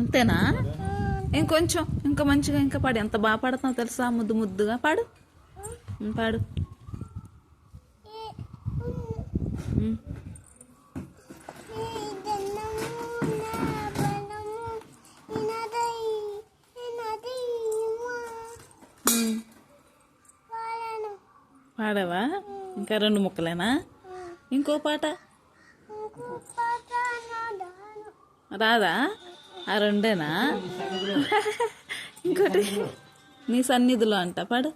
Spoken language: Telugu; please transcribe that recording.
అంతేనా? ఇంకొంచెం ఇంకా మంచిగా ఇంకా పాడు. ఎంత బాగా పాడుతున్నావు తెలుసా? ముద్దు ముద్దుగా పాడు. పాడు. పాడవా? ఇంకా 2 ముక్కలేనా? ఇంకో పాట రాదా? ఆ 2ఏనా? ఇంకోటి నీ సన్నిధిలో అంట పాడు.